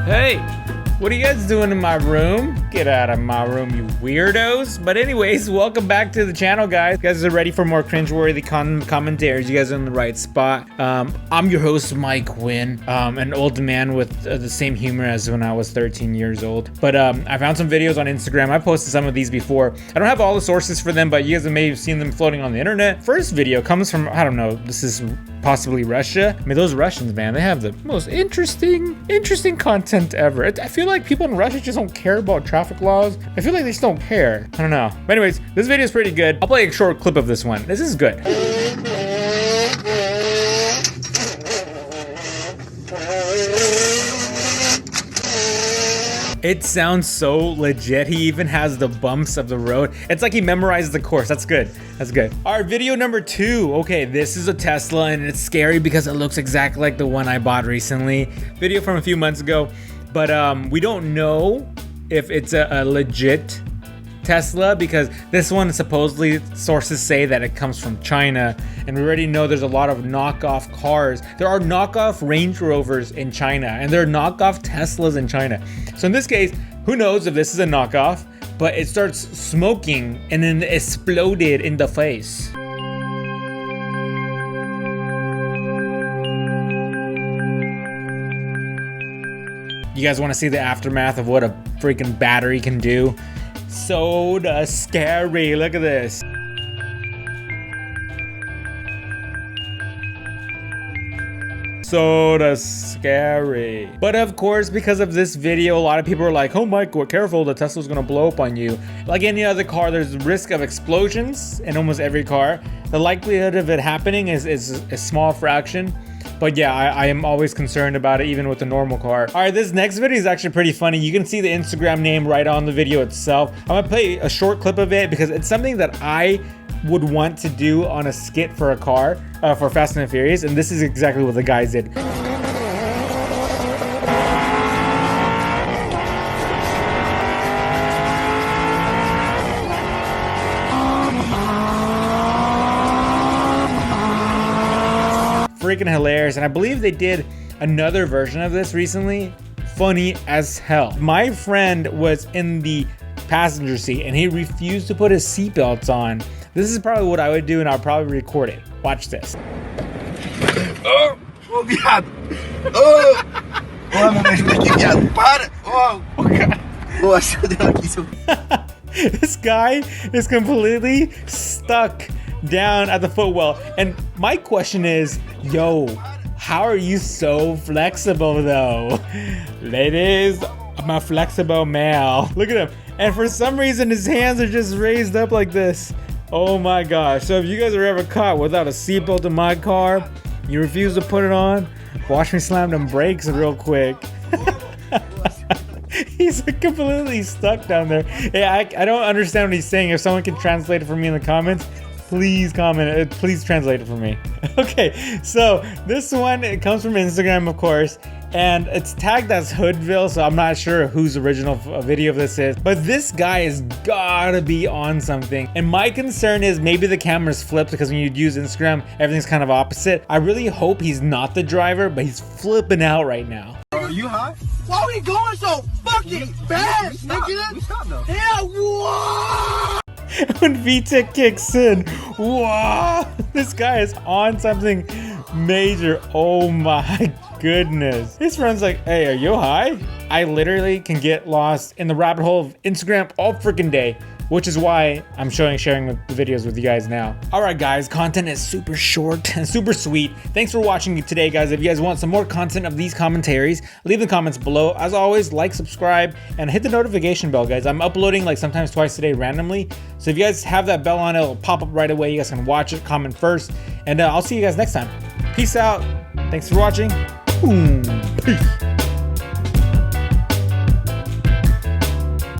Hey, what are you guys doing in my room? Get out of my room, you weirdos. But anyways, welcome back to the channel, guys. You guys are ready for more cringeworthy commentaries. You guys are in the right spot. I'm your host, Mike Wynn, an old man with the same humor as when I was 13 years old. But I found some videos on Instagram. I posted some of these before. I don't have all the sources for them, but you guys may have seen them floating on the internet. First video comes from, I don't know, this is possibly Russia. I mean, those Russians, man, they have the most interesting content ever. I feel like people in Russia just don't care about traffic laws. I feel like they just don't care. I don't know. But anyways, this video is pretty good. I'll play a short clip of this one. This is good. It sounds so legit. He even has the bumps of the road. It's like he memorized the course. That's good. That's good. All right, video number 2. Okay, this is a Tesla and it's scary because it looks exactly like the one I bought recently. Video from a few months ago, but we don't know if it's a legit Tesla because this one supposedly sources say that it comes from China, and we already know there's a lot of knockoff cars. There are knockoff Range Rovers in China and there are knockoff Teslas in China. So in this case, who knows if this is a knockoff, but it starts smoking and then exploded in the face. You guys want to see the aftermath of what a freaking battery can do? So scary. Look at this. So scary. But of course, because of this video, a lot of people are like, oh Mike, we're careful, the Tesla's gonna blow up on you. Like any other car, there's risk of explosions in almost every car. The likelihood of it happening is a small fraction. But yeah, I am always concerned about it, even with the normal car. All right, this next video is actually pretty funny. You can see the Instagram name right on the video itself. I'm gonna play a short clip of it because it's something that I would want to do on a skit for a car, for Fast and Furious, and this is exactly what the guys did. Freaking hilarious. And I believe they did another version of this recently. Funny as hell. My friend was in the passenger seat and he refused to put his seatbelts on. This is probably what I would do, and I'll probably record it. Watch this. Oh, viado. Oh, mano, me ajuda aqui, viado. Para. Oh, cara. Oh, ajuda aqui, seu. This guy is completely stuck down at the footwell. And my question is, yo, how are you so flexible though? Ladies, I'm a flexible male. Look at him. And for some reason, his hands are just raised up like this. Oh my gosh. So if you guys are ever caught without a seatbelt in my car, you refuse to put it on, watch me slam them brakes real quick. He's completely stuck down there. Yeah, I don't understand what he's saying. If someone can translate it for me in the comments, please comment. Please translate it for me. Okay, so this one, it comes from Instagram, of course, and it's tagged as Hoodville, so I'm not sure whose original video of this is, but this guy has gotta be on something. And my concern is maybe the camera's flipped because when you use Instagram, everything's kind of opposite. I really hope he's not the driver, but he's flipping out right now. Are you high? Why are we going so fucking fast, nigga? Stop though. Yeah, whoa! When VTech kicks in, whoa! This guy is on something major. Oh my goodness. His friend's like, hey, are you high? I literally can get lost in the rabbit hole of Instagram all freaking day, which is why I'm sharing the videos with you guys now. All right, guys, content is super short and super sweet. Thanks for watching today, guys. If you guys want some more content of these commentaries, leave the comments below. As always, like, subscribe, and hit the notification bell, guys. I'm uploading like sometimes twice a day randomly. So if you guys have that bell on, it'll pop up right away. You guys can watch it, comment first, and I'll see you guys next time. Peace out. Thanks for watching. Boom. Peace.